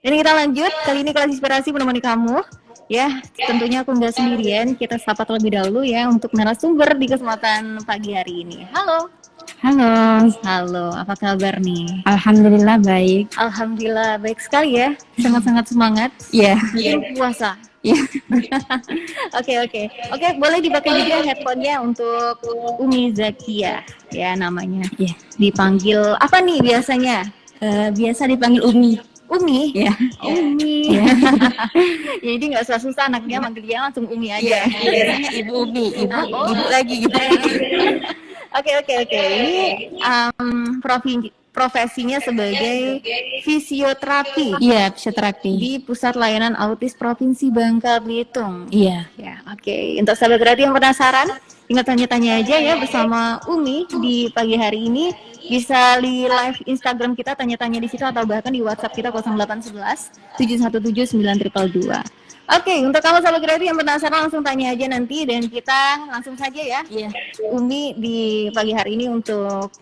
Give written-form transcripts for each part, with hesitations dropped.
Ini kita lanjut, kali ini kelas inspirasi menemani kamu. Ya, tentunya aku nggak sendirian, kita sapa terlebih dahulu ya untuk narasumber di kesempatan pagi hari ini. Halo. Halo, Halo, apa kabar nih? alhamdulillah baik. Alhamdulillah, baik sekali ya. Sangat-sangat semangat. Iya, Mungkin puasa. iya, Oke, oke. Oke, boleh dipakai juga headphone-nya untuk Umi Zakia, ya namanya. iya. Dipanggil apa nih biasanya? Biasa dipanggil Umi. Umi? Iya, Umi. iya, Ya, jadi nggak susah-susah anaknya manggil dia langsung Umi iya. aja. Biasanya Ibu Umi, ibu Oh. lagi gitu. Oke, oke, oke. Ini profesinya sebagai fisioterapi Iya, fisioterapi. di Pusat Layanan Autis Provinsi Bangka Belitung. Iya, Ya, oke. Untuk sahabat berarti yang penasaran, tinggal tanya-tanya aja ya bersama Umi di pagi hari ini. Bisa di live Instagram kita, tanya-tanya di situ atau bahkan di WhatsApp kita 0811 717 9222. Oke, untuk kamu sahabat berarti yang penasaran langsung tanya aja nanti dan kita langsung saja ya. iya, Umi di pagi hari ini untuk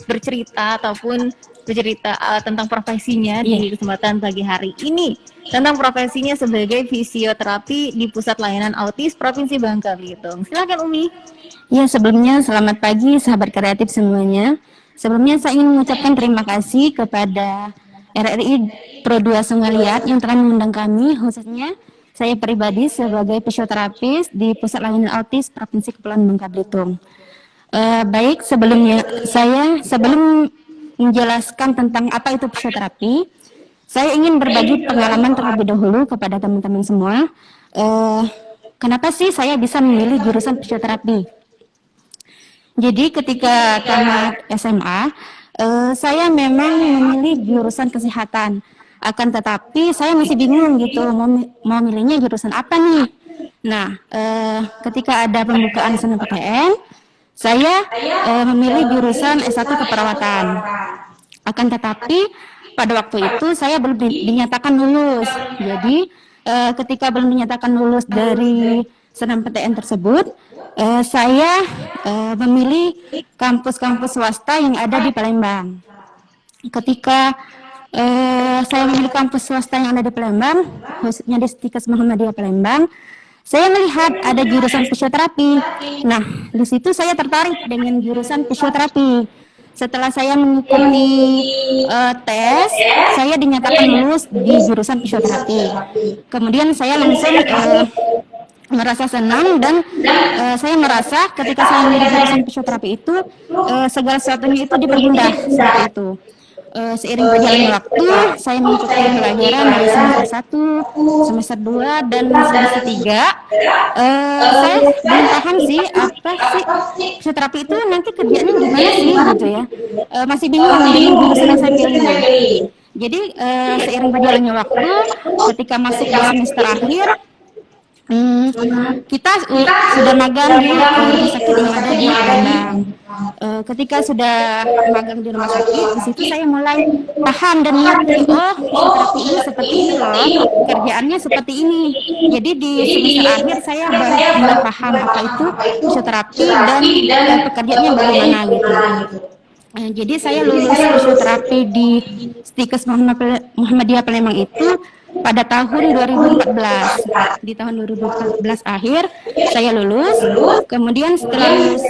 bercerita ataupun bercerita tentang profesinya iya. di kesempatan pagi hari ini, tentang profesinya sebagai fisioterapi di Pusat Layanan Autis Provinsi Bangka Belitung. Silakan Umi. Iya, sebelumnya selamat pagi sahabat kreatif semuanya. Sebelumnya saya ingin mengucapkan terima kasih kepada RRI Pro 2 Sungai Liat yang telah mengundang kami, khususnya saya pribadi sebagai fisioterapis di Pusat Layanan Autis Provinsi Kepulauan Bangka Belitung. Baik, sebelum menjelaskan tentang apa itu fisioterapi, saya ingin berbagi pengalaman terlebih dahulu kepada teman-teman semua. Kenapa sih saya bisa memilih jurusan fisioterapi? Jadi ketika tamat SMA, saya memang memilih jurusan kesehatan. Akan tetapi saya masih bingung gitu mau milihnya jurusan apa nih. Nah, ketika ada pembukaan SNMPTN, saya memilih jurusan S1 keperawatan. Akan tetapi pada waktu itu saya belum dinyatakan lulus. Jadi ketika belum dinyatakan lulus dari SNMPTN tersebut, saya memilih kampus-kampus swasta yang ada di Palembang. Ketika saya memilih kampus swasta yang ada di Palembang, khususnya di Stikes Muhammadiyah Palembang, saya melihat ada jurusan fisioterapi. Nah, di situ saya tertarik dengan jurusan fisioterapi. Setelah saya mengikuti tes, saya dinyatakan lulus di jurusan fisioterapi. Kemudian saya langsung merasa senang dan saya merasa ketika saya memilih jurusan fisioterapi itu segala sesuatunya itu dipermudah seperti itu. Seiring berjalannya waktu, saya mengikuti pelajaran dari semester 1, semester 2, dan semester 3. Saya belum paham sih apa sih fisioterapi itu nanti kerjanya gimana sih gitu ya. Masih bingung dengan jurusan yang saya pilih. Jadi seiring berjalannya waktu, ketika masuk ke semester akhir, kita sudah magang di rumah sakit yang ada di Palembang. Ketika sudah magang di rumah sakit, di situ saya mulai paham dan mengerti, oh fisioterapi ini seperti ini loh, kerjaannya seperti ini. Jadi di semester akhir saya baru mulai paham apa itu fisioterapi dan pekerjaannya bagaimana gitu. Jadi saya lulus fisioterapi di Stikes Muhammadiyah Palembang itu pada tahun 2014. Di tahun 2014 akhir saya lulus. Kemudian setelah lulus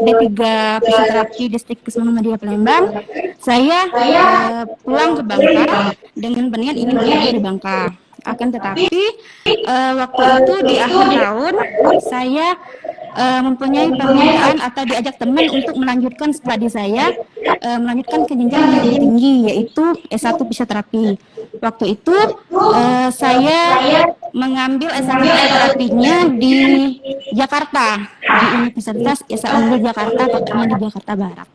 D3 fisioterapi di Stikes Muhammadiyah Palembang, saya pulang ke Bangka dengan berniat ingin bekerja di Bangka. Akan tetapi waktu itu di akhir tahun saya mempunyai permintaan atau diajak teman untuk melanjutkan studi saya, melanjutkan ke jenjang yang lebih tinggi, yaitu S1 fisioterapi. Waktu itu saya mengambil S1 fisioterapinya di Jakarta, di Universitas Esa Unggul Jakarta, tepatnya di Jakarta Barat.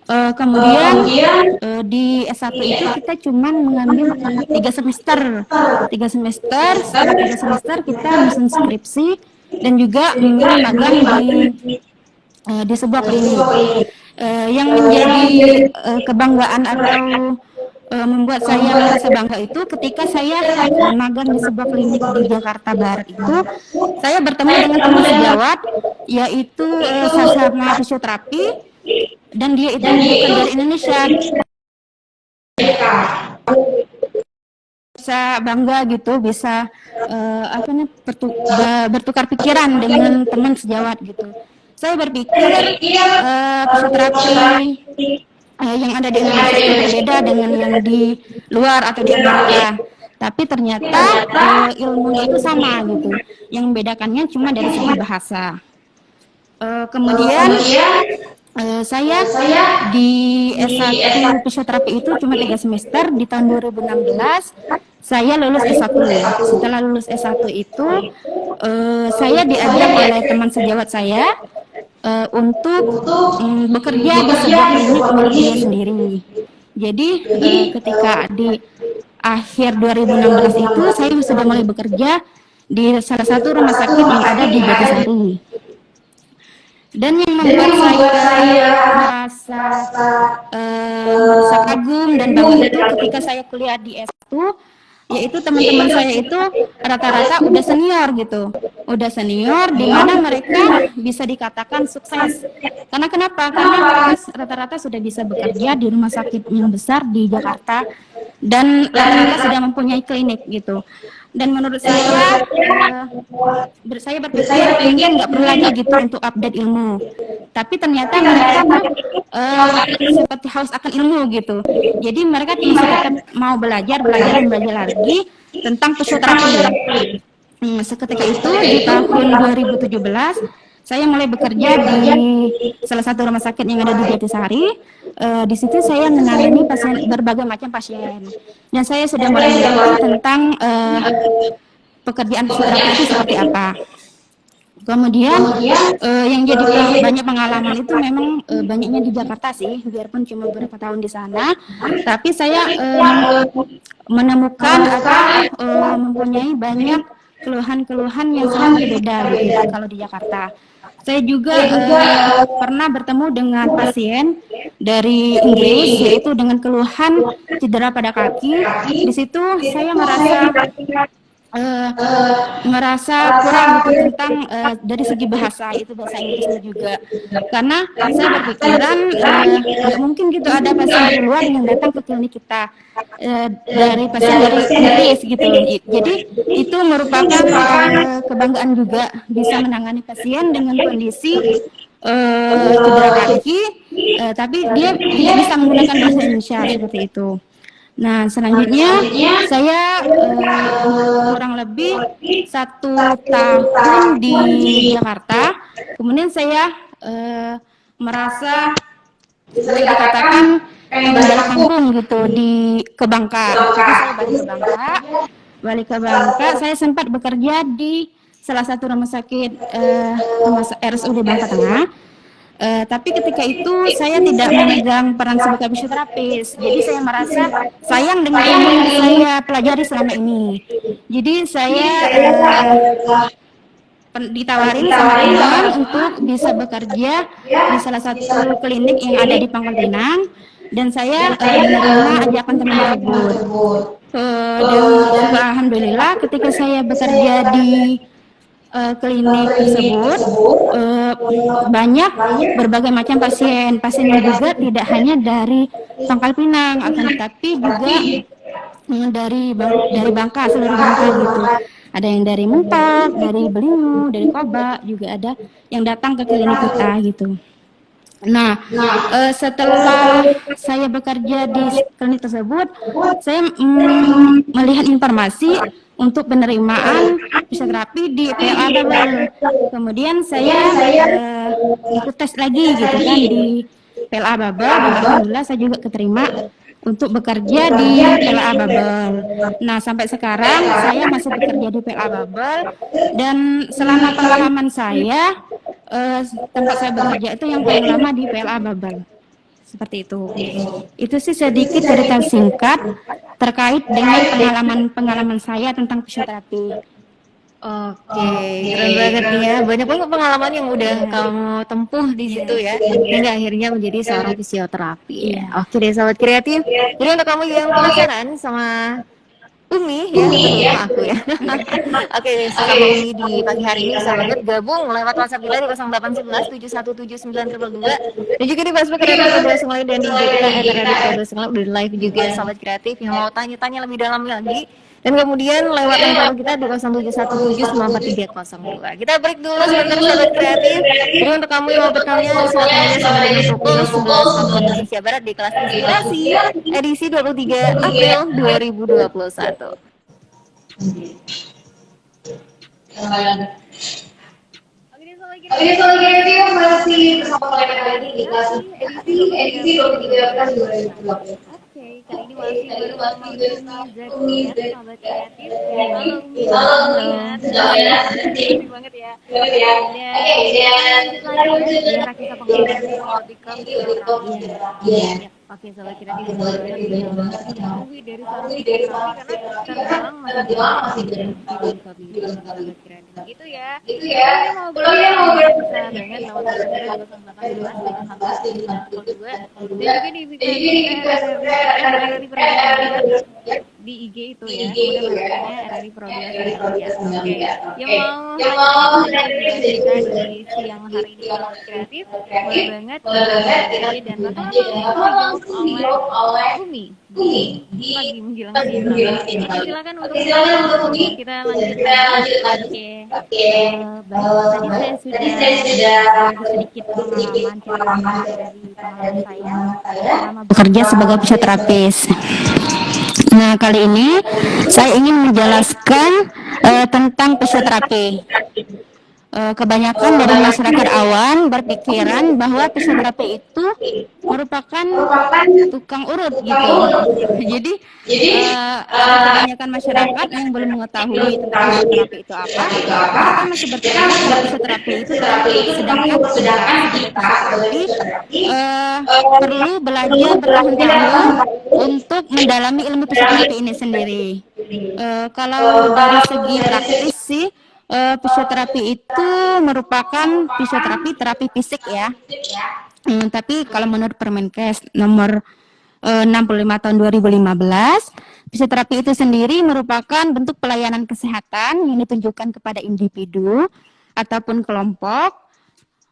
Kemudian di S1 itu kita cuma mengambil 3 semester. Setelah 3 semester kita menyusun skripsi dan juga memilih magang di sebuah klinik. Yang menjadi kebanggaan atau membuat saya merasa bangga itu ketika saya magang di sebuah klinik di Jakarta Barat itu, saya bertemu dengan teman sejawat, yaitu sesama fisioterapi, dan dia itu bukan dari Indonesia. bisa bangga gitu, bisa bertukar pikiran dengan teman sejawat gitu. Saya berpikir fisioterapi yang ada di Indonesia itu berbeda dengan yang di luar atau di Amerika. Tapi ternyata ilmunya itu sama gitu. Yang membedakannya cuma dari segi bahasa. Kemudian saya di S1 fisioterapi itu cuma 3 semester. Di tahun 2016 saya lulus S1. Setelah lulus S1 itu saya diajak oleh teman sejawat saya untuk bekerja di sebuah klinik milik dia sendiri. Jadi ketika di akhir 2016 itu saya sudah mulai bekerja di salah satu rumah sakit yang ada di Jatisari. Dan yang membuat saya merasa kagum dan bangga itu ketika saya kuliah di S1, yaitu teman-teman saya itu rata-rata udah senior gitu. Udah senior di mana mereka bisa dikatakan sukses. Karena kenapa? Karena mereka rata-rata sudah bisa bekerja di rumah sakit yang besar di Jakarta dan rata-rata sudah mempunyai klinik gitu. Dan menurut saya berpikir mungkin nggak perlu lagi gitu untuk update ilmu. Tapi ternyata mereka tuh seperti haus akan ilmu gitu. Jadi mereka masih tetap mau belajar lagi tentang fisioterapi. Seketika itu di tahun 2017 saya mulai bekerja di salah satu rumah sakit yang ada di Jatisari. Di situ saya menangani berbagai macam pasien. Dan saya sudah mulai mengerti tentang pekerjaan fisioterapi itu seperti apa. Kemudian yang jadi banyak pengalaman itu memang banyaknya di Jakarta sih, biarpun cuma beberapa tahun di sana. Tapi saya menemukan atau mempunyai banyak keluhan-keluhan yang sangat berbeda gitu kalau di Jakarta. Saya juga pernah bertemu dengan pasien dari Inggris, yaitu dengan keluhan cedera pada kaki. Di situ saya merasa kurang gitu tentang dari segi bahasa Inggrisnya juga, karena saya berpikiran nggak mungkin gitu ada pasien dari luar yang datang ke klinik kita dari pasien dari Inggris gitu. Jadi itu merupakan kebanggaan juga bisa menangani pasien dengan kondisi cedera kaki, tapi dia tidak bisa menggunakan bahasa Indonesia seperti itu. Nah, selanjutnya saya kurang lebih 1 tahun di Jakarta. Kemudian saya merasa boleh dikatakan balik kampung gitu ke Bangka. Jadi saya balik ke Bangka. Saya sempat bekerja di salah satu rumah sakit RSUD Bangka Tengah. Tapi ketika itu saya tidak memegang peran sebagai fisioterapis. Jadi saya merasa sayang dengan ilmu yang saya pelajari selama ini. Jadi saya ditawarin sama teman untuk bisa bekerja di salah satu klinik yang ada di Pangkal Pinang, dan saya menerima ajakan teman tersebut. Dan alhamdulillah ketika saya bekerja di klinik tersebut banyak berbagai macam pasiennya juga tidak hanya dari Pangkal Pinang, akan tetapi juga dari Bangka, seluruh Bangka gitu. Ada yang dari Mentok, dari Belingu, dari Koba, juga ada yang datang ke klinik kita gitu. Nah, setelah saya bekerja di klinik tersebut, saya melihat informasi untuk penerimaan fisioterapi di PLA Babel. Kemudian saya ikut tes lagi gitu kan di PLA Babel, dan alhamdulillah saya juga keterima untuk bekerja di PLA Babel. Nah, sampai sekarang saya masih bekerja di PLA Babel, dan selama pengalaman saya tempat saya bekerja itu yang paling lama di PLA Babel. Seperti itu. Itu sih sedikit cerita singkat terkait dengan pengalaman saya tentang fisioterapi. Oke, keren banget nih ya. Banyak banget pengalaman yang udah kamu tempuh di situ ya, hingga akhirnya menjadi seorang fisioterapi. Oke deh, sahabat kreatif. Jadi untuk kamu yang penasaran sama Umi ya, lupa aku ya. Oke, sama Umi di pagi hari ini bisa banget gabung lewat WhatsApp kita di 0811 7179222, dan juga di Facebook Kreatif Udah Sungai, dan di IG kita @kreatif udah live juga sahabat kreatif yang mau tanya-tanya lebih dalam lagi Dan kemudian lewat line telepon kita di 0717943002. Kita break dulu sebentar sahabat kreatif. Jadi untuk kamu yang mau bertanya silakan aja sampai dengan pukul 11 waktu Indonesia Barat di kelas Inspirasi edisi 23 April 2021. Oke, so lagi masih bersama kalian lagi di kelas edisi 23 April 2020. Oke, kali ini masih bersama Umi Zakia, sahabat kreatif. Halo Umi, Halo, semangat. semangat. Banget ya. Oke, dan lanjut ya kisah pengalaman di topik psikoterapi. Iya. Oke, sahabat kreatif Umi dari seorang psikoterapi karena terbilang masih jarang di sahabat kreatif. Gitu ya. Kalau yang mau bisa banget lewat WhatsApp kita di 0811 dan juga di di IG itu ya, kemudian RRI Prodias Oke, yang mau lanjut kita di siang hari ini sahabat kreatif, boleh banget dan langsung dijawab oleh Umi lagi menjelang siang. Silakan untuk kita lanjut lagi. Oke. Baik, tadi saya sudah sedikit pengalaman dari pengalaman saya selama Bekerja sebagai fisioterapis. Nah, kali ini saya ingin menjelaskan tentang fisioterapi. Kebanyakan dari masyarakat awam berpikiran bahwa fisioterapi itu merupakan tukang urut gitu. Jadi kebanyakan masyarakat yang belum mengetahui tentang fisioterapi itu apa, mereka masih berpikir bahwa fisioterapi itu sedang tapi perlu belajar bertahun-tahun untuk mendalami ilmu fisioterapi ini sendiri. Kalau dari segi praktis sih, fisioterapi itu merupakan terapi fisik ya. Tapi kalau menurut Permenkes nomor 65 tahun 2015, fisioterapi itu sendiri merupakan bentuk pelayanan kesehatan yang ditunjukkan kepada individu ataupun kelompok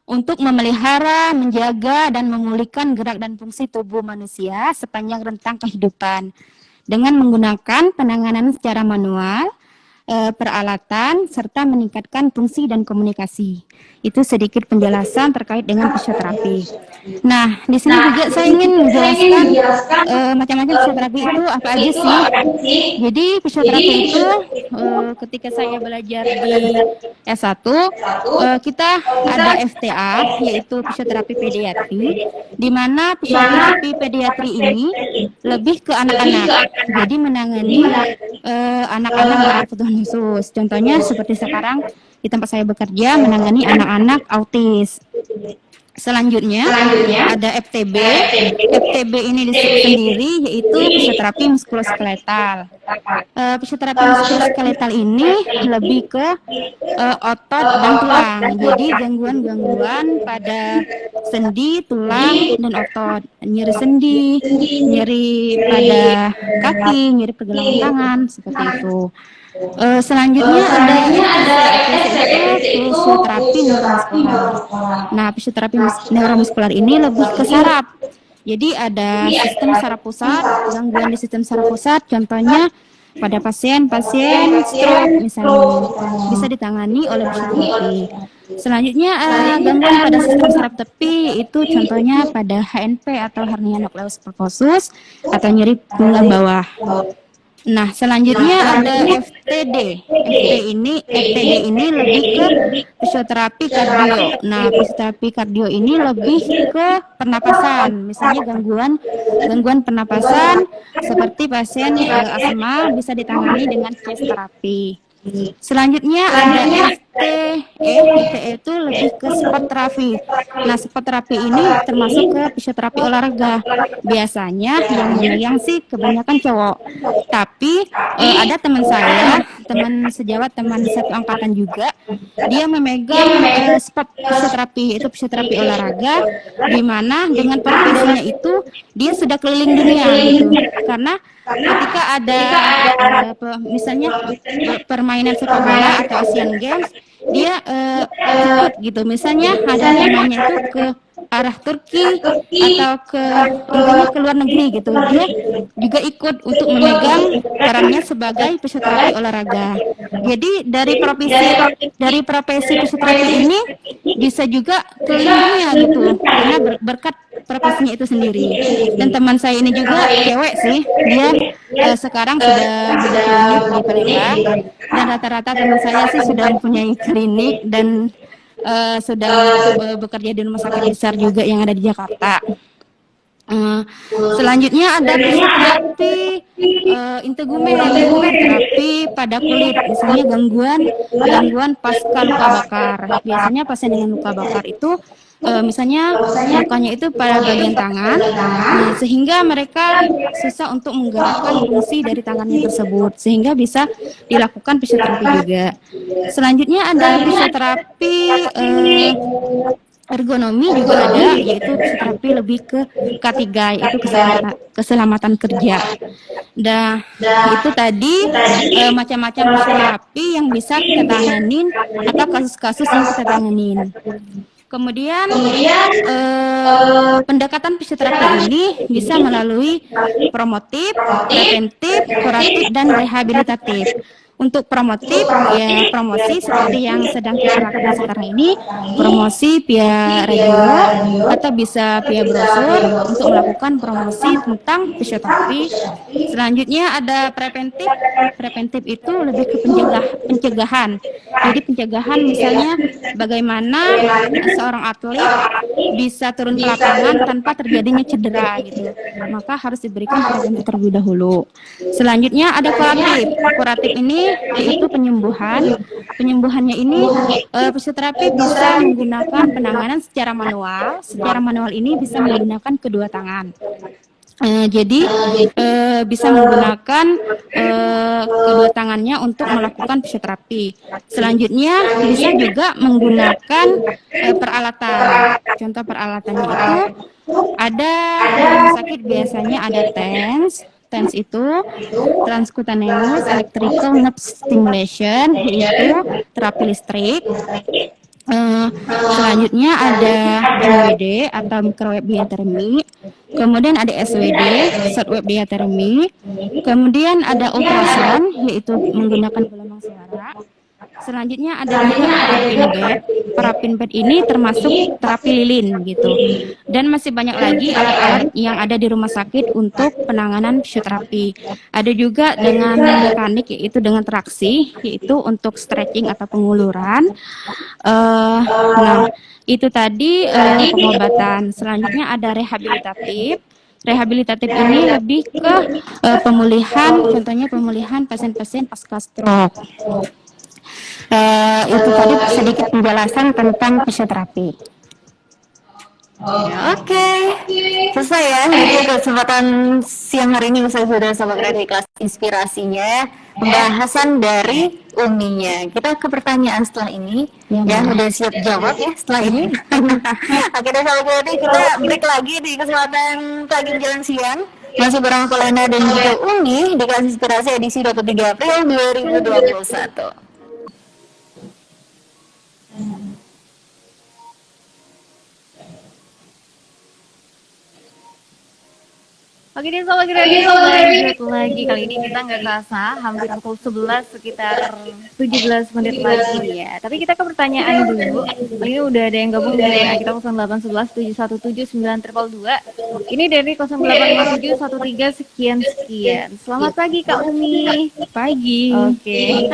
untuk memelihara, menjaga, dan memulihkan gerak dan fungsi tubuh manusia sepanjang rentang kehidupan dengan menggunakan penanganan secara manual, peralatan, serta meningkatkan fungsi dan komunikasi. Itu sedikit penjelasan terkait dengan fisioterapi. Nah, di sini juga saya ingin menjelaskan macam-macam fisioterapi itu apa aja sih. Jadi fisioterapi itu ketika saya belajar di S1, kita ada FTA, yaitu fisioterapi pediatri, di mana fisioterapi pediatri ini lebih ke anak-anak. Jadi menangani anak-anak berkebutuhan khusus. Contohnya seperti sekarang di tempat saya bekerja menangani anak-anak autis. Selanjutnya ada FTB. FTB ini sendiri yaitu fisioterapi muskuloskeletal. Fisioterapi muskuloskeletal ini lebih ke otot dan tulang. Jadi gangguan-gangguan pada sendi, tulang, dan otot. Nyeri sendi, nyeri pada kaki, nyeri pergelangan tangan, seperti itu. Selanjutnya ada fisioterapi neuromuskular. Nah, fisioterapi neuromuskular ini lebih ke saraf. Jadi ada sistem saraf pusat, gangguan di sistem saraf pusat, contohnya pada pasien stroke misalnya bisa ditangani oleh fisioterapi. Selanjutnya gangguan pada sistem saraf tepi itu contohnya pada HNP atau hernia nukleus perkussus atau nyeri punggung bawah. Nah, selanjutnya ada FTD. FTD ini lebih ke fisioterapi kardio. Nah, fisioterapi kardio ini lebih ke pernapasan. Misalnya gangguan pernapasan seperti pasien asma bisa ditangani dengan chest terapi. Selanjutnya ada FTE itu lebih ke sport terapi. Nah, sport terapi ini termasuk ke fisioterapi olahraga. Biasanya yang sih kebanyakan cowok. Tapi ada teman saya, teman sejawat, teman satu angkatan juga, dia memegang sport fisioterapi, itu fisioterapi olahraga, di mana dengan profesinya itu dia sudah keliling dunia gitu. Karena ketika ada misalnya permainan sepak bola atau Asian Games, dia ikut gitu. Misalnya ada namanya itu ke arah Turki atau ke intinya ke luar negeri gitu, dia juga ikut untuk memegang perannya sebagai fisioterapi olahraga. Jadi dari profesi fisioterapi ini bisa juga keliling dunia gitu karena berkat profesinya itu sendiri. Dan teman saya ini juga cewek sih, dia sekarang sudah berklinik di Palembang, dan rata-rata teman saya sih sudah mempunyai klinik dan sedang bekerja di rumah sakit besar juga yang ada di Jakarta. Selanjutnya ada fisioterapi integumen terapi pada kulit, misalnya gangguan pasca luka bakar. Biasanya pasien dengan luka bakar itu misalnya lukanya itu pada bagian tangan, sehingga mereka susah untuk menggerakkan fungsi dari tangannya tersebut, sehingga bisa dilakukan fisioterapi juga. Selanjutnya ada fisioterapi ergonomi juga ada, yaitu fisioterapi lebih ke K3, yaitu keselamatan kerja. Nah, itu tadi macam-macam fisioterapi yang bisa kita tanganin atau kasus-kasus yang kita tanganin. Kemudian pendekatan fisioterapi ini bisa melalui promotif, preventif, kuratif, dan rehabilitatif. Untuk promotif, ya promosi seperti yang sedang kita lakukan sekarang ini, promosi via radio atau bisa via brosur untuk melakukan promosi tentang fisioterapi. Selanjutnya ada preventif. Preventif itu lebih ke pencegahan. Jadi pencegahan misalnya bagaimana seorang atlet bisa turun ke lapangan tanpa terjadinya cedera gitu. Maka harus diberikan preventif terlebih dahulu. Selanjutnya ada kuratif. Kuratif ini yaitu penyembuhan. Penyembuhannya ini fisioterapi bisa menggunakan penanganan secara manual. Secara manual ini bisa menggunakan kedua tangan. Jadi bisa menggunakan kedua tangannya untuk melakukan fisioterapi. Selanjutnya bisa juga menggunakan peralatan. Contoh peralatannya itu ada di rumah sakit biasanya ada TENS itu transcutaneous electrical nerve stimulation, yaitu terapi listrik. Selanjutnya ada MWD atau microwave diathermy, kemudian ada SWD shortwave diathermy, kemudian ada ultrasound yaitu menggunakan gelombang suara. Selanjutnya ada juga parafin bed. Parafin bed ini termasuk terapi lilin gitu. Dan masih banyak lagi alat-alat yang ada di rumah sakit untuk penanganan fisioterapi. Ada juga dengan mekanik, yaitu dengan traksi, yaitu untuk stretching atau penguluran. Nah, itu tadi pengobatan. Selanjutnya ada rehabilitatif. Rehabilitatif ini lebih ke pemulihan, contohnya pemulihan pasien-pasien pasca stroke. Itu tadi sedikit penjelasan tentang fisioterapi. Oke, selesai ya. Jadi kesempatan siang hari ini saya sudah sama di kelas inspirasinya, pembahasan dari Uminya. Kita ke pertanyaan setelah ini, ya udah siap jawab ya setelah ini. Akhirnya sahabat berarti kita break lagi di kesempatan pagi menjelang siang. Masih bareng Polena dan juga Umi di kelas inspirasi edisi 23 April 2021. Oke deh sobat radio, lanjut lagi. Kali ini kita nggak kerasa hampir pukul 11, sekitar 17 menit lagi nih ya. Tapi kita ke pertanyaan dulu. Kali ini udah ada yang gabung dari kita 0811 717 9222. Ini dari 0857 13 sekian. Selamat pagi Kak Umi. Pagi. Oke.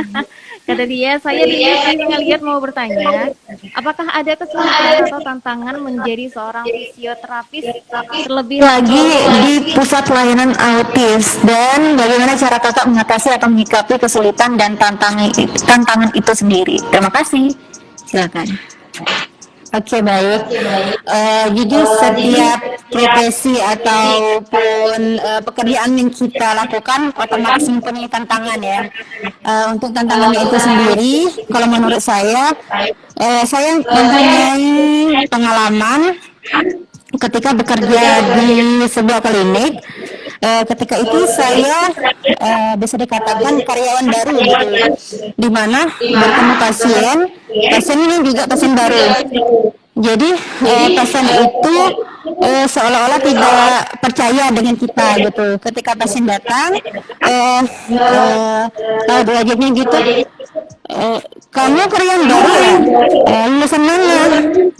Kata dia, saya lihat mau bertanya, apakah ada kesulitan atau tantangan menjadi seorang fisioterapis terlebih Lagi di pusat pelayanan autis, dan bagaimana cara kakak mengatasi atau menyikapi kesulitan dan tantangan itu sendiri. Terima kasih. Silakan. Oke, baik. Jadi setiap profesi ataupun pekerjaan yang kita lakukan otomatis mempunyai tantangan ya. Untuk tantangannya itu sendiri, kalau menurut saya mempunyai pengalaman ketika bekerja di sebuah klinik. Ketika itu saya bisa dikatakan karyawan baru gitu, di mana bertemu pasien ini juga pasien baru. Jadi pasien itu seolah-olah tidak percaya dengan kita gitu. Ketika pasien datang, wajibnya gitu, kamu karyawan baru ya? Lulusan mana?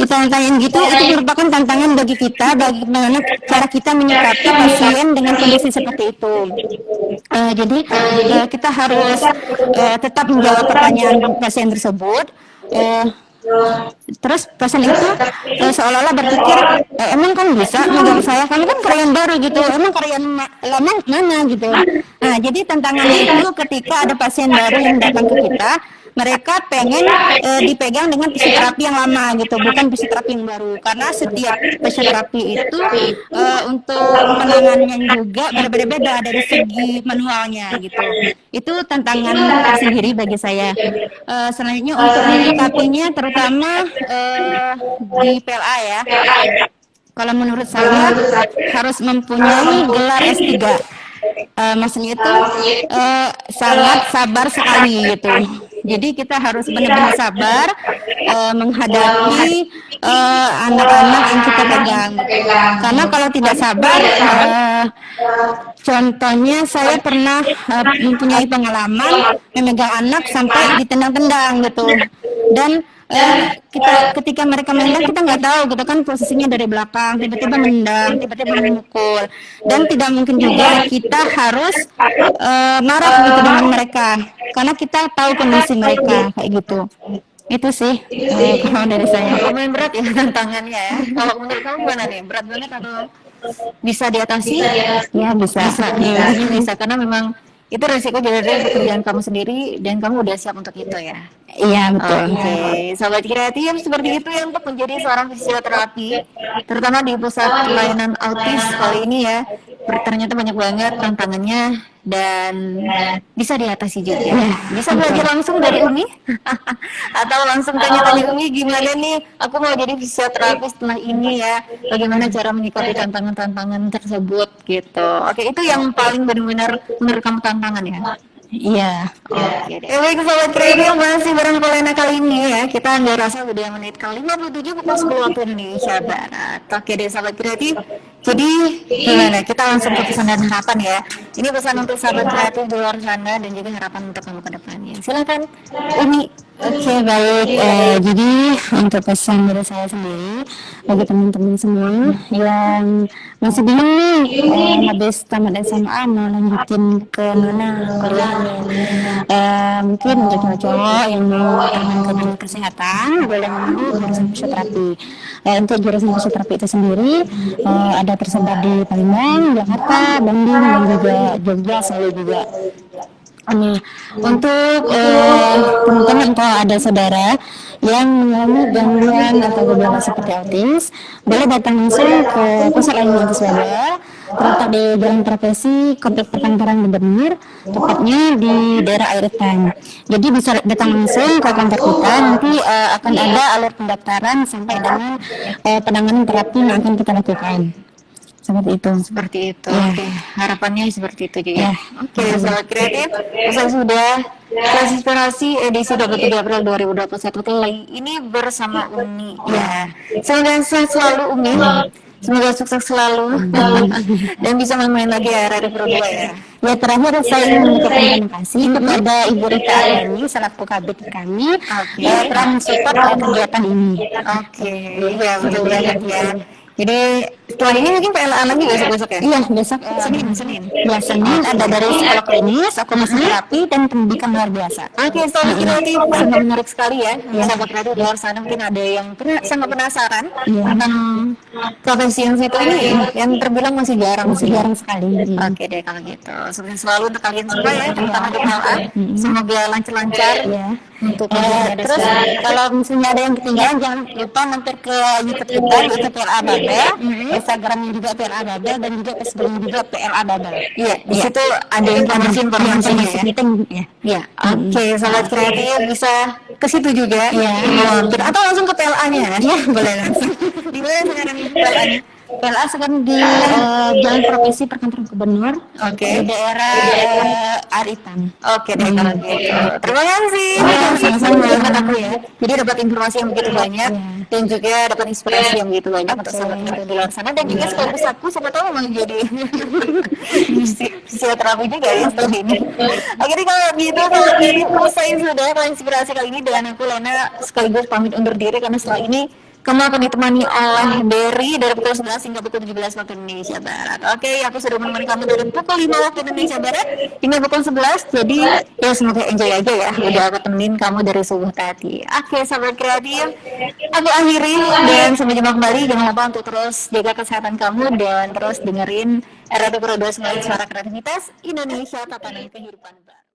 Kita tanyain gitu, itu merupakan tantangan bagi kita, bagaimana cara kita menyikapi pasien dengan kondisi seperti itu. Jadi kita harus tetap menjawab pertanyaan pasien tersebut. Terus pasien itu seolah-olah berpikir, emang kamu bisa menjawab saya, kamu kan karyawan baru gitu, emang karyawan lama mana gitu. Nah, jadi tantangannya itu ketika ada pasien baru yang datang ke kita, mereka pengen dipegang dengan fisioterapi yang lama gitu, bukan fisioterapi yang baru. Karena setiap fisioterapi itu untuk penanganannya juga berbeda-beda dari segi manualnya gitu. Itu tantangan tersendiri bagi saya. Selanjutnya untuk menyikapinya terutama di PLA ya. Kalau menurut saya harus mempunyai gelar S3. Maksudnya itu sangat sabar sekali gitu. Jadi kita harus benar-benar sabar menghadapi anak-anak yang kita pegang. Karena kalau tidak sabar, contohnya saya pernah mempunyai pengalaman memegang anak sampai ditendang-tendang gitu. Dan ketika mereka menendang kita nggak tahu gitu kan, posisinya dari belakang tiba-tiba menendang, tiba-tiba memukul, dan tidak mungkin juga kita harus marah gitu dengan mereka karena kita tahu kondisi mereka kayak gitu. Itu sih kalau dari saya. Lumayan berat ya tantangannya ya. Kalau menurut kamu gimana nih? Berat banget atau bisa diatasi? Ya bisa. Bisa karena memang itu resiko dari pekerjaan kamu sendiri dan kamu udah siap untuk itu ya. Iya betul. Oke, sahabat kreatif seperti itu ya untuk menjadi seorang fisioterapi, terutama di pusat pelayanan autis kali ini ya. Ternyata banyak banget tantangannya dan bisa diatasi juga. Bisa belajar langsung dari Umi atau langsung tanya-tanya Umi gimana nih? Aku mau jadi fisioterapi setelah ini ya. Bagaimana cara menyikapi tantangan-tantangan tersebut gitu. Oke, itu yang paling benar-benar menurut kamu tantangan ya. Iya. Oke deh. Baik sobat kreatif, masih bareng Polena kali ini ya. Kita nggak rasa udah menit ke 57 pukul 10 waktu Indonesia Barat. Oke deh sahabat kreatif. Jadi gimana? Kita langsung ke pesan dan harapan ya. Ini pesan untuk sahabat kreatif di luar sana dan juga harapan untuk kamu ke depannya. Silakan Umi. Oke baik, jadi untuk pesan dari saya sendiri bagi teman-teman semua yang masih bingung nih habis tamat SMA mau lanjutin ke mana kuliahnya, mungkin untuk cowok-cowok yang mau ke kesehatan boleh mengambil jurusan fisioterapi. Untuk jurusan fisioterapi itu sendiri ada tersebar di Palembang, Jakarta, Bandung, dan juga Jogja, Solo juga. Untuk teman-teman kalau ada saudara yang mengalami gangguan atau gejala seperti autis, boleh datang langsung ke pusat layanan autis Wabah, terletak di Jalan Profesi Komplek Perkantoran Gubernur, tepatnya di daerah Airetan. Jadi bisa datang langsung ke kantor kita, nanti akan ada alur pendaftaran sampai dengan penanganan terapi yang akan kita lakukan. Seperti itu. Ya. Oke, harapannya seperti itu juga. Ya. Oke, sahabat kreatif, usai sudah kelas inspirasi edisi 23 April 2021 kali ini bersama Umi. Ya, semoga sehat selalu Umi. Semoga sukses selalu dan bisa main-main lagi ya Radio Pro 2 ya. Ya terakhir saya ingin mengucapkan terima kasih kepada Ibu Rita Alani selaku kabit kami telah mensupport kegiatan ini. Oke, ya betul banget ya. Jadi setelah ini mungkin PLA lagi besok-besok ya? Iya, besok Senin. Senin ada dari psikolog klinis, akomodasi terapi, dan pendidikan luar biasa. Oke, sahabat kreatif, sangat menarik sekali ya. Sahabat kreatif di luar sana mungkin ada yang sangat penasaran tentang profesi yang satu ini yang terbilang masih jarang sekali. Oke deh kalau gitu. Sukses selalu untuk kalian semua ya, terutama di PLA. Semoga lancar-lancar. Untuk terus kalau misalnya ada yang ketinggalan jangan lupa mampir ke YouTube kita yaitu PLA Babel, Instagramnya juga PLA Babel, dan juga Facebooknya juga PLA Babel. Iya, di situ ada informasinya ya. Iya. Oke, sahabat kreatif bisa ke situ juga. Iya. Atau langsung ke PLA-nya. Iya, boleh langsung. Di mana sekarang PLA-nya? PLA sekarang di Jalan Profesi Perkantoran Gubernur Oke. di daerah Aritan. Oke deh kalau gitu. Terima kasih. Sama-sama. Banget aku ya. Jadi dapat informasi yang begitu banyak dan juga dapat inspirasi yang begitu banyak untuk sahabat kita di luar sana dan juga sekaligus aku siapa tahu mau jadi fisioterapi juga ya setelah ini. Oke deh kalau gitu kalau ini selesai sudah kalau inspirasi kali ini dan aku Lena sekaligus pamit undur diri karena setelah ini kamu akan ditemani oleh dari pukul 11 hingga pukul 17 waktu Indonesia Barat. Oke, aku sudah menemani kamu dari pukul 5 waktu Indonesia Barat hingga pukul 11. Jadi ya semoga enjoy aja ya. Udah aku temenin kamu dari subuh tadi. Oke, sahabat kreatif. Aku akhiri dan sampai jumpa kembali. Jangan lupa untuk terus jaga kesehatan kamu dan terus dengerin Radio Pro 29 Suara Kreativitas Indonesia Tatanan Kehidupan.